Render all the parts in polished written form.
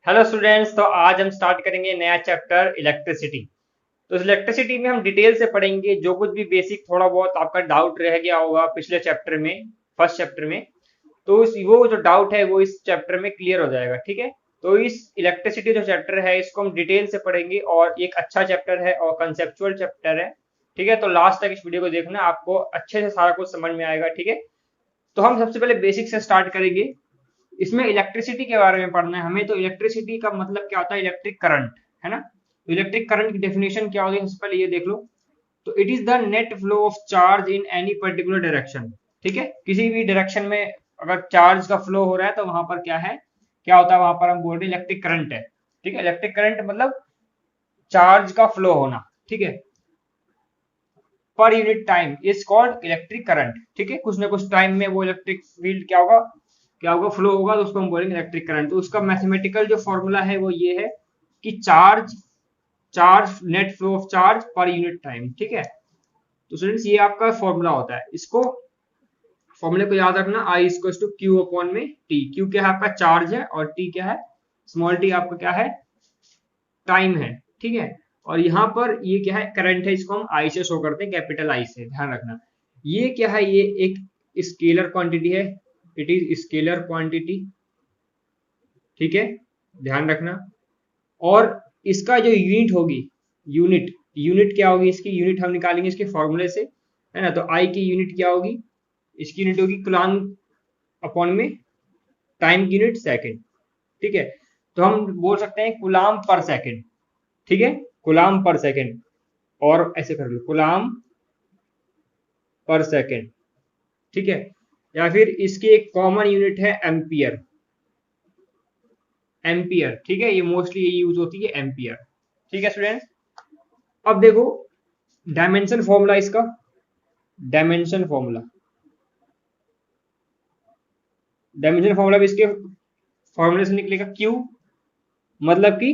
Hello students, तो आज हम स्टार्ट करेंगे नया चैप्टर इलेक्ट्रिसिटी। तो इस इलेक्ट्रिसिटी में हम डिटेल से पढ़ेंगे जो कुछ भी बेसिक थोड़ा बहुत आपका डाउट रह गया होगा पिछले चैप्टर में, फर्स्ट चैप्टर में। तो वो जो डाउट है वो इस चैप्टर में क्लियर हो जाएगा, ठीक है। तो इस इलेक्ट्रिसिटी जो चैप्टर है इसको हम डिटेल से पढ़ेंगे और एक अच्छा चैप्टर है और कंसेप्चुअल चैप्टर है, ठीक है। तो लास्ट तक इस वीडियो को देखना, आपको अच्छे से सारा कुछ समझ में आएगा, ठीक है। तो हम सबसे पहले बेसिक से स्टार्ट करेंगे। इसमें इलेक्ट्रिसिटी के बारे में पढ़ना है हमें। तो इलेक्ट्रिसिटी का मतलब क्या होता है? इलेक्ट्रिक करंट, है ना। तो इलेक्ट्रिक करंट की डेफिनेशन क्या होती है सबसे पहले ये देख लो। तो it is the net flow of charge in any particular direction, ठीक है। किसी भी डायरेक्शन में अगर चार्ज का फ्लो हो रहा है तो वहां पर क्या है, क्या होता है, वहां पर हम बोल रहे हैं इलेक्ट्रिक करंट है, ठीक है। इलेक्ट्रिक करंट मतलब चार्ज का फ्लो होना, ठीक है, per unit time is called electric current, ठीक है। कुछ ना कुछ टाइम में वो इलेक्ट्रिक फील्ड क्या होगा, फ्लो होगा, तो उसको हम बोलेंगे इलेक्ट्रिक करंट। तो उसका मैथमेटिकल जो फॉर्मूला है वो ये है कि charge charge net flow of charge per unit time, ठीक है। तो स्टूडेंट्स ये आपका फॉर्मूला होता है। इसको फॉर्मूले को याद रखना, I equal to Q upon में टी। क्यू क्या है आपका चार्ज है और टी क्या है, स्मॉल टी आपका क्या है, टाइम है, ठीक है। और यहाँ पर ये क्या है, करंट है, इसको हम आई से शो करते हैं, कैपिटल आई से, ध्यान रखना। ये क्या है, ये एक स्केलर क्वांटिटी है, इट इज स्केलर क्वांटिटी, ठीक है, ध्यान रखना। और इसका जो यूनिट होगी, यूनिट यूनिट क्या होगी, इसकी यूनिट हम निकालेंगे इसके फॉर्मूले से, है ना। तो आई की यूनिट क्या होगी, इसकी यूनिट होगी कुलाम अपॉन में टाइम की यूनिट सेकंड, ठीक है। तो हम बोल सकते हैं कुलाम पर सेकंड, ठीक है, कुलाम पर सेकंड। और ऐसे कर लो कुलाम पर सेकंड, ठीक है। या फिर इसकी एक कॉमन यूनिट है एम्पियर, एम्पियर, ठीक है। ये मोस्टली ये यूज होती है एम्पियर, ठीक है स्टूडेंट्स। अब देखो डायमेंशन फॉर्मूला इसका, डायमेंशन फॉर्मूला, डायमेंशन फॉर्मूला भी इसके फॉर्मूले से निकलेगा। क्यू मतलब कि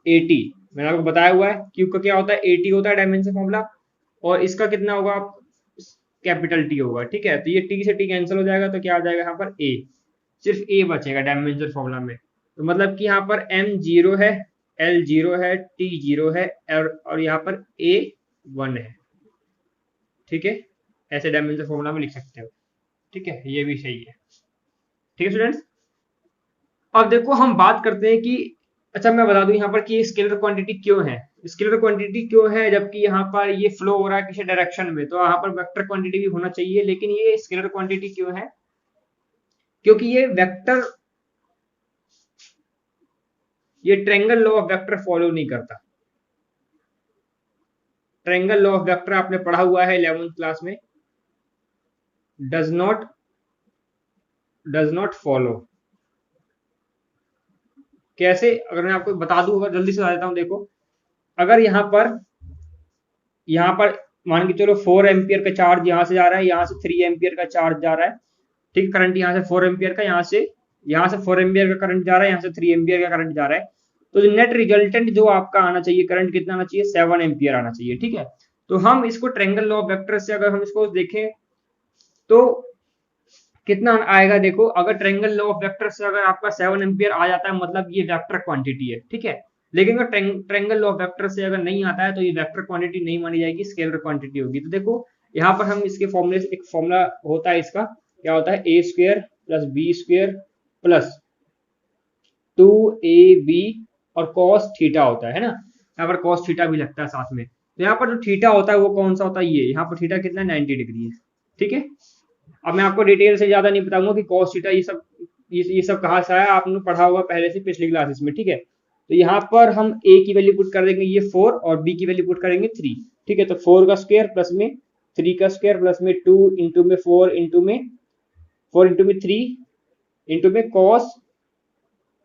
80, मैंने आपको बताया हुआ है क्यू का क्या होता है, 80 होता है डायमेंशन फॉर्मूला। और इसका कितना होगा, कैपिटल टी होगा, ठीक है। तो ये टी से टी कैंसिल हो जाएगा, तो क्या आ जाएगा यहाँ पर ए, सिर्फ ए बचेगा डायमेंशन फॉर्मूला में। तो मतलब कि यहाँ पर एम जीरो है, एल जीरो है, टी जीरो है, और यहाँ पर ए वन है, ठीक है। ऐसे डायमेंशन फॉर्मूला में लिख सकते हो, ठीक है, ये भी सही है, ठीक है स्टूडेंट्स। अब देखो हम बात करते हैं कि, अच्छा मैं बता दूं यहाँ पर कि स्केलर क्वांटिटी क्यों है। स्केलर क्वांटिटी क्यों है जबकि यहाँ पर ये फ्लो हो रहा है किसी डायरेक्शन में, तो यहाँ पर वेक्टर क्वांटिटी भी होना चाहिए, लेकिन ये स्केलर क्वांटिटी क्यों है, क्योंकि ये triangle law of vector follow नहीं करता। ट्रायंगल लॉ ऑफ वेक्टर आपने पढ़ा हुआ है 11th क्लास में, डज नॉट फॉलो। कैसे, अगर मैं आपको बता दूं, अगर जल्दी से बता देता हूं, देखो अगर यहाँ पर मान के चलो 4 एम्पियर का चार्ज यहाँ से जा रहा है, यहाँ से 3 एम्पियर का चार्ज जा रहा है, ठीक, करंट यहाँ से 4 एम्पियर का, यहाँ से 4 एम्पियर का करंट जा रहा है, यहाँ से 3 एम्पियर का करंट जा रहा है। तो नेट रिजल्टेंट जो आपका आना चाहिए करंट कितना आना चाहिए, 7 एम्पियर आना चाहिए, ठीक है। तो हम इसको ट्रायंगल लॉ ऑफ वेक्टर से अगर हम इसको देखें तो कितना आएगा, देखो अगर ट्रायंगल लॉ ऑफ वेक्टर से अगर आपका 7 एम्पियर आ जाता है मतलब ये वेक्टर क्वांटिटी है, ठीक है। लेकिन अगर ट्रायंगल लॉ ऑफ वेक्टर से अगर नहीं आता है तो ये वेक्टर क्वांटिटी नहीं मानी जाएगी, स्केलर क्वांटिटी होगी। तो देखो यहाँ पर हम इसके फॉर्मूले से, एक फॉर्मूला होता है इसका, क्या होता है, A square plus B square plus 2ab और कॉस थीटा होता है ना। यहाँ पर कॉस थीटा भी लगता है साथ में। तो यहाँ पर जो थीटा होता है वो कौन सा होता है, ये यहाँ पर थीटा कितना है, 90 डिग्री है, ठीक है। अब मैं आपको डिटेल से ज्यादा नहीं बताऊंगा कि कॉस थीटा ये सब कहाँ से आया, आपने पढ़ा होगा पहले से पिछली क्लासेस में, ठीक है। तो यहाँ पर हम ए की वैल्यू पुट कर देंगे ये 4 और बी की वैल्यू पुट करेंगे 3, ठीक है। तो 4 का स्क्वायर प्लस में 3 का स्क्वायर प्लस में 2 इंटू में 4 इंटू में 3 इंटू में कॉस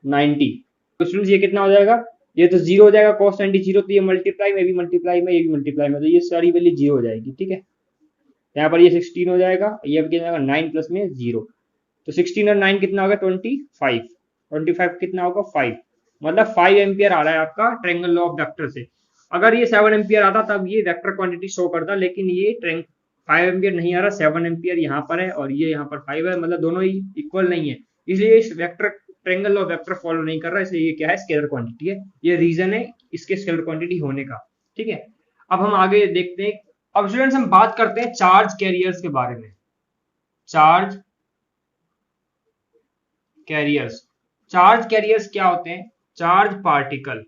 90। तो स्टूडेंट्स ये कितना हो जाएगा, ये तो जीरो हो जाएगा, कॉस 90 जीरो, तो ये मल्टीप्लाई में, ये भी मल्टीप्लाई में, ये भी मल्टीप्लाई में, तो ये सारी वैल्यू जीरो हो जाएगी, ठीक है। यहाँ पर ये 16 हो जाएगा, ये अब कितना होगा 9 प्लस में 0। तो 16 और 9 कितना होगा 25, 25 कितना होगा 5, मतलब 5 एम्पियर आ रहा है आपका ट्रायंगल लॉ ऑफ वेक्टर से। अगर ये 7 एम्पियर आता तब ये वेक्टर क्वांटिटी शो करता, लेकिन ये 5 एम्पियर नहीं आ रहा, 7 एम्पियर यहाँ पर है और ये यहाँ पर 5 है, मतलब दोनों ही इक्वल नहीं है, इसलिए इस vector triangle of vector follow नहीं कर रहा, इसलिए ये क्या है, स्केलर क्वांटिटी है। ये रीजन है इसके स्केलर क्वांटिटी होने का। ठीक है, अब हम आगे देखते हैं। अब स्टूडेंट्स हम बात करते हैं चार्ज कैरियर्स के बारे में। चार्ज कैरियर्स, चार्ज कैरियर्स क्या होते हैं? Charge particle,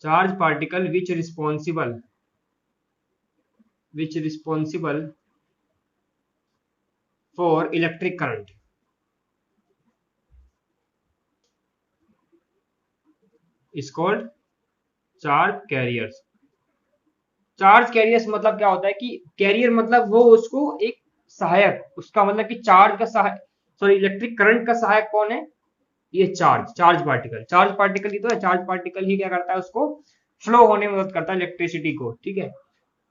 charge particle which responsible for electric current is called charge carriers. Charge carriers मतलब क्या होता है कि कैरियर मतलब वो उसको एक सहायक, उसका मतलब कि चार्ज का सहायक, सॉरी इलेक्ट्रिक करंट का सहायक कौन है? ये चार्ज पार्टिकल। चार्ज पार्टिकल ही तो है, चार्ज पार्टिकल ही क्या करता है, उसको फ्लो होने में मदद करता है इलेक्ट्रिसिटी को। ठीक है,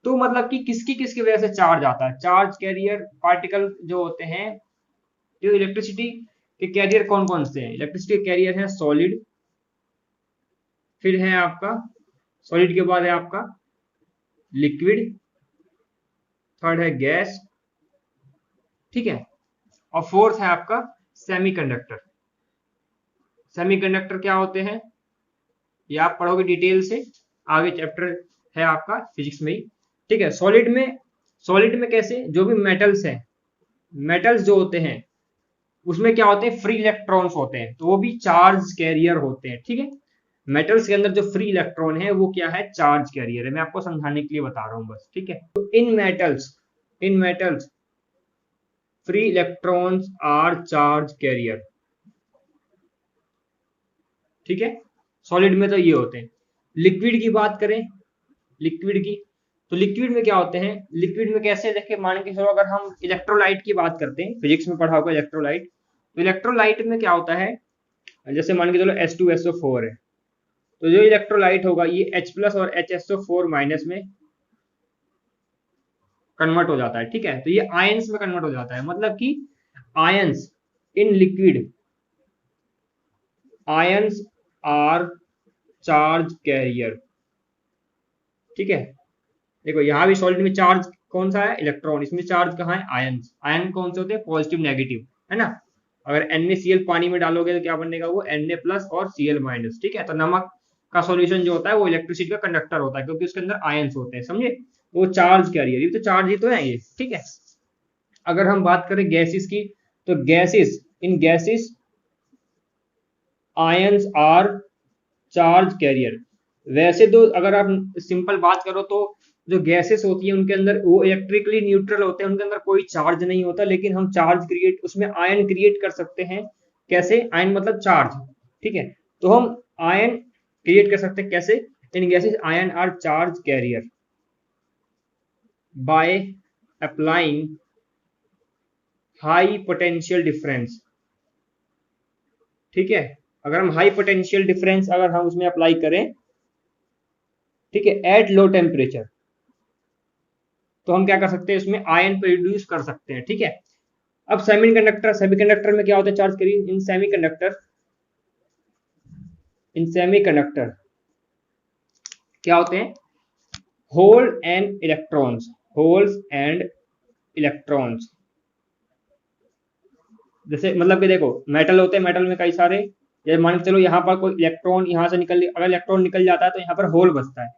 तो मतलब कि किसकी किसकी वजह से चार्ज आता है? चार्ज कैरियर पार्टिकल जो होते हैं, जो इलेक्ट्रिसिटी के कैरियर कौन कौन से हैं? इलेक्ट्रिसिटी के कैरियर है सॉलिड, फिर है आपका सॉलिड के बाद है आपका लिक्विड, थर्ड है गैस, ठीक है, और फोर्थ है आपका सेमीकंडक्टर। सेमीकंडक्टर क्या होते हैं ये आप पढ़ोगे डिटेल से, आगे चैप्टर है आपका फिजिक्स में ही। ठीक है, सॉलिड में कैसे, जो भी मेटल्स हैं, मेटल्स जो होते हैं उसमें क्या होते हैं, फ्री इलेक्ट्रॉन्स होते हैं, तो वो भी चार्ज कैरियर होते हैं। ठीक है, मेटल्स के अंदर जो फ्री इलेक्ट्रॉन है वो क्या है, चार्ज कैरियर है। मैं आपको समझाने के लिए बता रहा हूं बस। ठीक है, तो in metals free electrons are charge carrier. ठीक है, सॉलिड में तो ये होते हैं। लिक्विड की बात करें, लिक्विड की, तो लिक्विड में क्या होते हैं, लिक्विड में कैसे, देखिए मान के चलो अगर हम इलेक्ट्रोलाइट की बात करते हैं, फिजिक्स में पढ़ा होगा इलेक्ट्रोलाइट, तो इलेक्ट्रोलाइट में क्या होता है, जैसे मान के चलो H2SO4 है, तो जो इलेक्ट्रोलाइट होगा ये H+ और HSO4- में कन्वर्ट हो जाता है। ठीक है, तो ये आयंस में कन्वर्ट हो जाता है, मतलब कि ions in liquid, ions are charge carrier. ठीक है, देखो यहां भी सॉलिड में चार्ज कौन सा है, इलेक्ट्रॉन, इसमें चार्ज कहाँ है, आयंस। आयन कौन से होते हैं, पॉजिटिव नेगेटिव, है ना। अगर NaCl पानी में डालोगे तो क्या बनेगा, वो Na+ और Cl-। ठीक है, तो नमक का सॉल्यूशन जो होता है वो इलेक्ट्रिसिटी का कंडक्टर होता है, क्योंकि उसके अंदर आयंस होते हैं, समझे। वो चार्ज कैरियर, ये तो चार्ज ही तो है ये। ठीक है, अगर हम बात करें गैसेस की, तो in gases ions are charge carrier. वैसे तो अगर आप सिंपल बात करो तो जो गैसेस होती है उनके अंदर वो इलेक्ट्रिकली न्यूट्रल होते हैं, उनके अंदर कोई चार्ज नहीं होता, लेकिन हम चार्ज क्रिएट, उसमें आयन क्रिएट कर सकते हैं। कैसे, आयन मतलब चार्ज। ठीक है, तो हम आयन क्रिएट कर सकते हैं कैसे, in gases ion are charge carrier by applying high potential difference. ठीक है, अगर हम हाई पोटेंशियल डिफरेंस अगर हम उसमें अप्लाई करें, ठीक है, एट लो टेम्परेचर, तो हम क्या कर सकते हैं, इसमें आयन प्रोड्यूस कर सकते हैं। ठीक है, अब सेमीकंडक्टर में क्या होता है, चार्ज कैरियर इन सेमीकंडक्टर क्या होते हैं, होल्स एंड इलेक्ट्रॉन्स। जैसे मतलब कि देखो मेटल होते हैं, मेटल में कई सारे, जैसे मान के चलो यहाँ पर कोई इलेक्ट्रॉन यहाँ से निकल, अगर इलेक्ट्रॉन निकल जाता है तो यहाँ पर होल बचता है।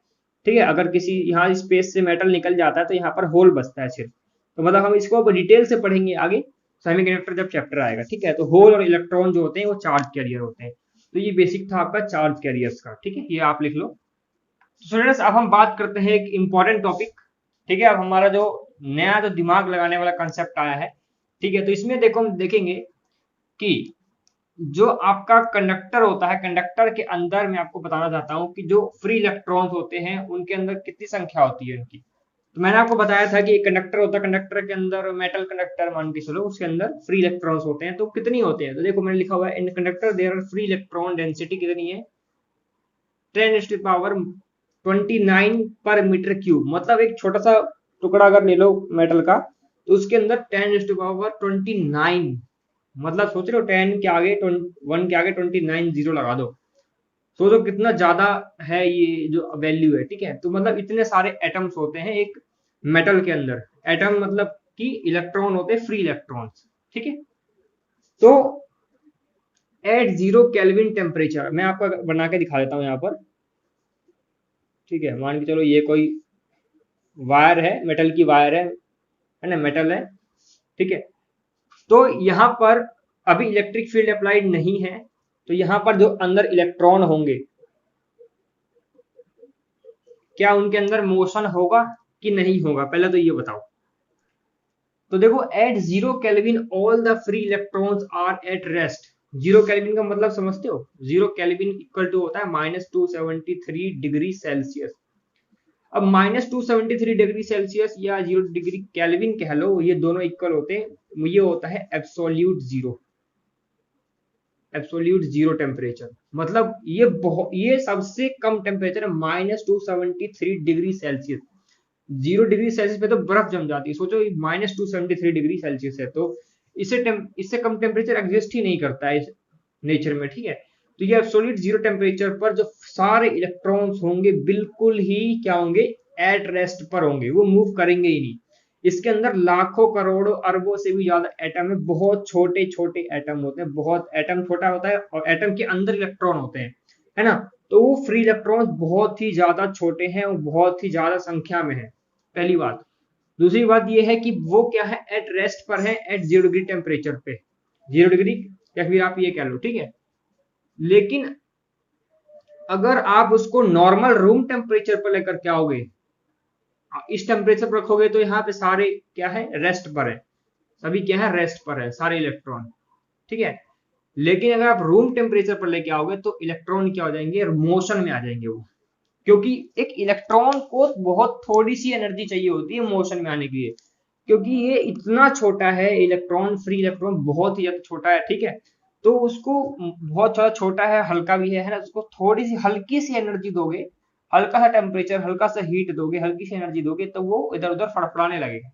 ठीक है, अगर किसी यहाँ स्पेस से मेटल निकल जाता है तो यहाँ पर होल बचता है सिर्फ। तो मतलब हम इसको डिटेल से पढ़ेंगे आगे सेमीकंडक्टर जब चैप्टर आएगा। ठीक है, तो होल और इलेक्ट्रॉन जो होते हैं वो चार्ज कैरियर होते हैं। तो ये बेसिक था आपका चार्ज कैरियर्स का। ठीक है, ये आप लिख लो। तो स्टूडेंट्स अब हम बात करते हैं एक इंपॉर्टेंट टॉपिक। ठीक है, अब हमारा जो नया जो दिमाग लगाने वाला कंसेप्ट आया है, ठीक है, तो इसमें देखो हम देखेंगे कि जो आपका कंडक्टर होता है, कंडक्टर के अंदर मैं आपको बताना चाहता हूं कि जो फ्री इलेक्ट्रॉन्स होते हैं उनके अंदर कितनी संख्या होती है उनकी। तो मैंने आपको बताया था कि एक कंडक्टर होता है, कंडक्टर के अंदर मेटल कंडक्टर मान के चलो, उसके अंदर फ्री इलेक्ट्रॉन्स होते हैं, तो कितनी होते हैं, तो देखो मैंने लिखा हुआ है in conductor there are free electron density कितनी है, 10⁻29 पर मीटर क्यूब। मतलब एक छोटा सा टुकड़ा अगर ले लो मेटल का, तो उसके अंदर 10⁻29, मतलब सोच रहे हो 10 के आगे 1 के आगे 29 जीरो लगा दो, सोचो कितना ज्यादा है ये जो वैल्यू है। ठीक है, तो मतलब इतने सारे एटम्स होते हैं एक मेटल के अंदर। एटम मतलब कि इलेक्ट्रॉन होते हैं फ्री इलेक्ट्रॉन्स। ठीक है, तो एट 0 केल्विन टेम्परेचर, मैं आपको बना के दिखा देता हूँ यहाँ पर, ठीक है। मान के चलो ये कोई वायर है, मेटल की वायर है ना, मेटल है, ठीक है। तो यहाँ पर अभी इलेक्ट्रिक फील्ड अप्लाइड नहीं है, तो यहाँ पर जो अंदर इलेक्ट्रॉन होंगे, क्या उनके अंदर मोशन होगा कि नहीं होगा, पहले तो ये बताओ। तो देखो at 0 kelvin all the free electrons are at rest. 0 kelvin का मतलब समझते हो, 0 केल्विन इक्वल टू होता है -273 डिग्री सेल्सियस। अब -273 डिग्री सेल्सियस या 0 डिग्री केल्विन कह लो, ये दोनों इक्वल होते हैं, ये होता है एब्सोल्यूट जीरो टेम्परेचर। मतलब ये सबसे कम टेम्परेचर है -273 डिग्री सेल्सियस। 0 डिग्री सेल्सियस पे तो बर्फ जम जाती है, सोचो -273 डिग्री सेल्सियस है, तो इससे कम टेम्परेचर एग्जिस्ट ही नहीं करता है नेचर में, ठीक है। तो ये एब्सोल्यूट जीरो टेम्परेचर पर जो सारे इलेक्ट्रॉन्स होंगे बिल्कुल ही क्या होंगे, एट रेस्ट पर होंगे, वो मूव करेंगे ही नहीं। इसके अंदर लाखों करोड़ों अरबों से भी ज्यादा एटम है, बहुत छोटे छोटे एटम होते हैं, बहुत एटम छोटा होता है और एटम के अंदर इलेक्ट्रॉन होते हैं, है ना। तो वो फ्री इलेक्ट्रॉन बहुत ही ज्यादा छोटे हैं और बहुत ही ज्यादा संख्या में है, पहली बात। दूसरी बात ये है कि वो क्या है, एट रेस्ट पर है, एट 0 डिग्री टेम्परेचर पे, 0 डिग्री, या फिर आप ये कह लो, ठीक है। लेकिन अगर आप उसको नॉर्मल रूम टेम्परेचर पर लेकर के आओगे, इस टेम्परेचर पर रखोगे, तो यहाँ पे सारे क्या है, रेस्ट पर है, सभी क्या है, रेस्ट पर है सारे इलेक्ट्रॉन, ठीक है। लेकिन अगर आप रूम टेम्परेचर पर लेके आओगे तो इलेक्ट्रॉन क्या हो जाएंगे, मोशन में आ जाएंगे वो, क्योंकि एक इलेक्ट्रॉन को बहुत थोड़ी सी एनर्जी चाहिए होती है मोशन में आने के लिए, क्योंकि ये इतना छोटा है इलेक्ट्रॉन, फ्री इलेक्ट्रॉन बहुत ही ज्यादा छोटा है, ठीक है। तो उसको बहुत ज्यादा छोटा है, हल्का भी है ना, उसको थोड़ी सी हल्की सी एनर्जी दोगे, हल्का सा टेम्परेचर, हल्का सा हीट दोगे, हल्की सी एनर्जी दोगे, तो वो इधर उधर फड़फड़ाने लगेगा,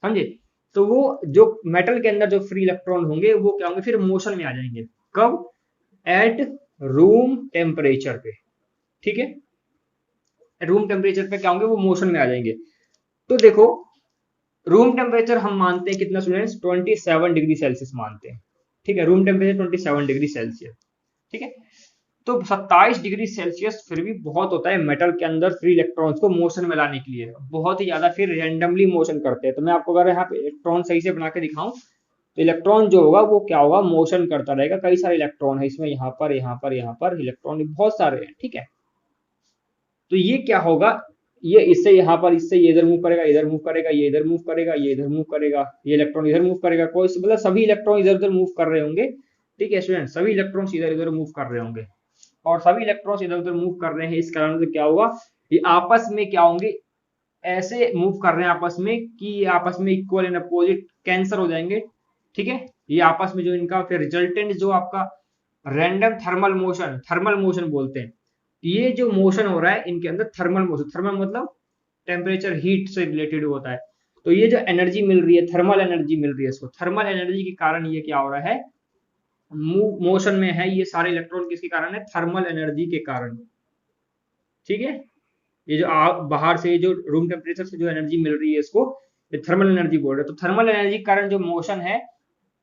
समझे। तो वो जो मेटल के अंदर जो फ्री इलेक्ट्रॉन होंगे वो क्या होंगे, फिर मोशन में आ जाएंगे, कब, एट रूम टेम्परेचर पे, ठीक है। रूम टेम्परेचर पे क्या होंगे, वो मोशन में आ जाएंगे। तो देखो रूम टेम्परेचर हम मानते हैं कितना स्टूडेंट्स, 27 डिग्री सेल्सियस मानते हैं, ठीक है। रूम टेम्परेचर 27 डिग्री सेल्सियस, ठीक है। तो 27 डिग्री सेल्सियस फिर भी बहुत होता है मेटल के अंदर फ्री इलेक्ट्रॉन्स को मोशन में लाने के लिए, बहुत ही ज्यादा फिर रैंडमली मोशन करते हैं। तो मैं आपको अगर यहाँ पे इलेक्ट्रॉन सही से बना के दिखाऊं, तो इलेक्ट्रॉन जो होगा वो क्या होगा, मोशन करता रहेगा, कई सारे इलेक्ट्रॉन है इसमें, यहाँ पर यहाँ पर यहाँ पर इलेक्ट्रॉन बहुत सारे हैं, ठीक है। तो ये क्या होगा, ये इससे यहाँ पर, इससे ये इधर मूव करेगा, इधर मूव करेगा, ये इधर मूव करेगा, ये इधर मूव करेगा, ये इलेक्ट्रॉन इधर मूव करेगा, कोई मतलब सभी इलेक्ट्रॉन इधर उधर मूव कर रहे होंगे, ठीक है स्टूडेंट, सभी इलेक्ट्रॉन्स इधर उधर मूव कर रहे होंगे, और सभी इलेक्ट्रॉन्स इधर उधर मूव कर रहे हैं, इस कारण से क्या होगा, ये आपस में क्या होंगे, ऐसे मूव कर रहे हैं आपस में कि ये आपस में इक्वल एंड अपोजिट कैंसर हो जाएंगे, ठीक है। ये आपस में जो इनका फिर रिजल्टेंट जो आपका रैंडम थर्मल मोशन बोलते हैं, ये जो मोशन हो रहा है इनके अंदर थर्मल मोशन, थर्मल मतलब टेम्परेचर हीट से रिलेटेड होता है। तो ये जो एनर्जी मिल रही है, थर्मल एनर्जी मिल रही है इसको, थर्मल एनर्जी के कारण ये क्या हो रहा है, मोशन में है, ये सारे इलेक्ट्रॉन किसके कारण है, थर्मल एनर्जी के कारण, ठीक है। ये जो बाहर से जो रूम टेम्परेचर से जो एनर्जी मिल रही है इसको ये थर्मल एनर्जी बोल रहे हैं। तो थर्मल एनर्जी के कारण जो मोशन है,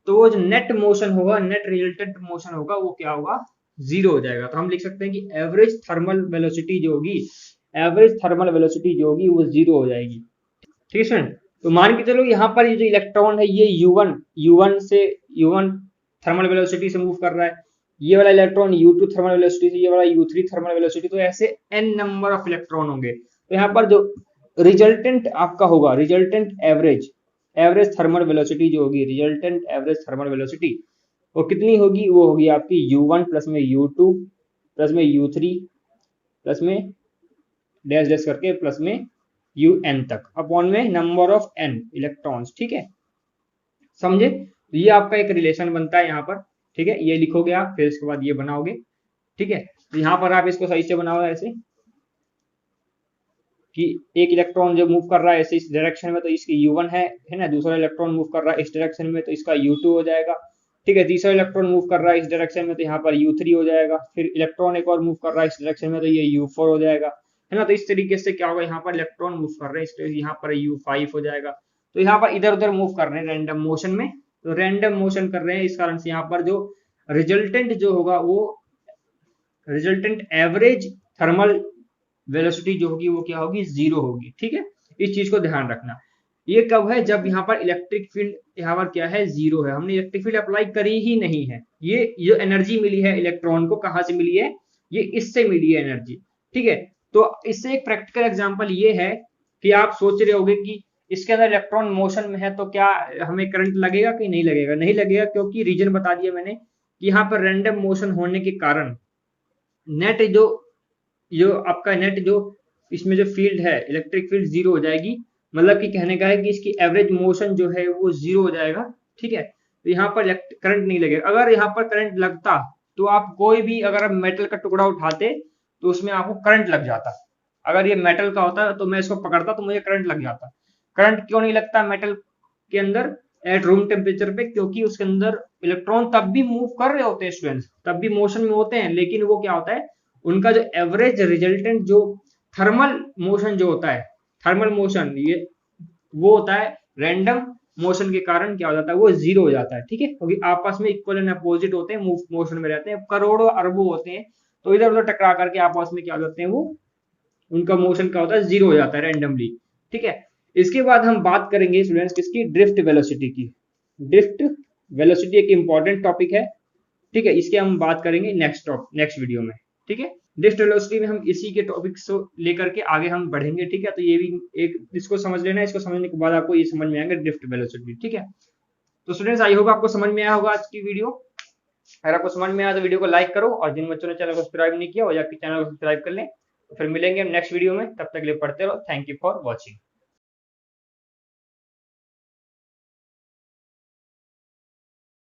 तो वो जो नेट मोशन होगा, नेट रिजल्टेंट मोशन होगा, वो क्या होगा, जीरो हो जाएगा। तो हम लिख सकते हैं कि एवरेज थर्मल वेलोसिटी जो होगी, एवरेज थर्मल वेलोसिटी जो होगी वो जीरो हो जाएगी, ठीक है स्टूडेंट। तो मान के चलो यहाँ पर ये जो इलेक्ट्रॉन है ये U1 थर्मल वेलोसिटी से मूव कर रहा है, ये वाला इलेक्ट्रॉन U2 थर्मल वेलोसिटी से, ये वाला U3 थर्मल वेलोसिटी, तो ऐसे n नंबर ऑफ इलेक्ट्रॉन होंगे। तो यहाँ पर जो रिजल्टेंट आपका होगा, रिजल्टेंट एवरेज थर्मल वेलोसिटी जो होगी, रिजल्टेंट एवरेज थर्मल वेलोसिटी वो कितनी होगी, वो होगी आपकी U1 प्लस में U2 प्लस में U3 प्लस में डैश डैश करके प्लस में UN तक अपॉन में नंबर ऑफ n इलेक्ट्रॉन्स, ठीक है, समझे। तो ये आपका एक रिलेशन बनता है यहाँ पर, ठीक है। ये लिखोगे आप, फिर इसके बाद ये बनाओगे, ठीक है। तो यहाँ पर आप इसको सही से बनाओ ऐसे कि एक इलेक्ट्रॉन जो मूव कर रहा है ऐसे इस डायरेक्शन में, तो इसकी U1 है ना, दूसरा इलेक्ट्रॉन मूव कर रहा है इस डायरेक्शन में, तो इसका U2 हो जाएगा, ठीक है। तीसरा इलेक्ट्रॉन मूव कर रहा है इस डायरेक्शन में, तो यहाँ पर U3 हो जाएगा, फिर इलेक्ट्रॉन एक और मूव कर रहा है इस डायरेक्शन में, तो ये U4 हो जाएगा, है ना। तो इस तरीके से क्या होगा, यहाँ पर इलेक्ट्रॉन मूव कर रहे हैं, यहाँ पर U5 हो जाएगा। तो यहाँ पर इधर उधर मूव कर रहे हैं रैंडम मोशन में, तो रैंडम मोशन कर रहे हैं, इस कारण से यहाँ पर जो रिजल्टेंट जो होगा वो रिजल्टेंट एवरेज थर्मल वेलोसिटी जो होगी वो क्या होगी, जीरो होगी। ठीक है, इस चीज को ध्यान रखना। ये कब है, जब यहाँ पर इलेक्ट्रिक फील्ड यहाँ पर क्या है, जीरो है, हमने इलेक्ट्रिक फील्ड अप्लाई करी ही नहीं है। ये जो एनर्जी मिली है इलेक्ट्रॉन को, कहाँ से मिली है, ये इससे मिली है एनर्जी। ठीक है, तो इससे एक प्रैक्टिकल एग्जांपल ये है कि आप सोच रहे होगे कि इसके अंदर इलेक्ट्रॉन मोशन में है तो क्या हमें करंट लगेगा कि नहीं लगेगा, नहीं लगेगा, क्योंकि रीजन बता दिया मैंने कि यहाँ पर रैंडम मोशन होने के कारण नेट जो जो आपका नेट जो इसमें जो फील्ड है इलेक्ट्रिक फील्ड जीरो हो जाएगी। मतलब कि कहने का है कि इसकी एवरेज मोशन जो है वो जीरो हो जाएगा। ठीक है, तो यहाँ पर करंट नहीं लगेगा। अगर यहाँ पर करंट लगता तो आप कोई भी अगर आप मेटल का टुकड़ा उठाते तो उसमें आपको करंट लग जाता। अगर ये मेटल का होता तो मैं इसको पकड़ता तो मुझे करंट लग जाता। करंट क्यों नहीं लगता मेटल के अंदर एट रूम टेम्परेचर पे, क्योंकि उसके अंदर इलेक्ट्रॉन तब भी मूव कर रहे होते हैं स्टूडेंट्स, तब भी मोशन में होते हैं, लेकिन वो क्या होता है, उनका जो एवरेज रिजल्टेंट जो थर्मल मोशन जो होता है, थर्मल मोशन ये वो होता है रैंडम मोशन के कारण क्या हो जाता है, वो जीरो हो जाता है। ठीक है, क्योंकि आपस में इक्वल एंड अपोजिट होते हैं, मोशन में रहते हैं, करोड़ों अरबों होते हैं, तो इधर उधर टकरा करके आपस में क्या हो जाते हैं, वो उनका मोशन क्या होता है, जीरो हो जाता है रैंडमली। ठीक है, इसके बाद हम बात करेंगे स्टूडेंट्स किसकी, ड्रिफ्ट वेलोसिटी की। ड्रिफ्ट वेलोसिटी एक इंपॉर्टेंट टॉपिक है। ठीक है, इसके हम बात करेंगे नेक्स्ट वीडियो में। ठीक है, ड्रिफ्ट वेलोसिटी में हम इसी के टॉपिक को लेकर के आगे हम बढ़ेंगे। ठीक है, तो ये भी एक इसको समझ लेना, इसको समझने के बाद आपको ये समझ में आएगा ड्रिफ्ट वेलोसिटी। ठीक है, तो स्टूडेंट्स आई होप आपको समझ में आया होगा आज की वीडियो। अगर आपको समझ में आया तो वीडियो को लाइक करो, और जिन बच्चों ने चैनल को सब्सक्राइब नहीं किया वो जाकर चैनल को सब्सक्राइब कर लें। तो फिर मिलेंगे हम नेक्स्ट वीडियो में, तब तक के लिए पढ़ते रहो। Thank you for watching.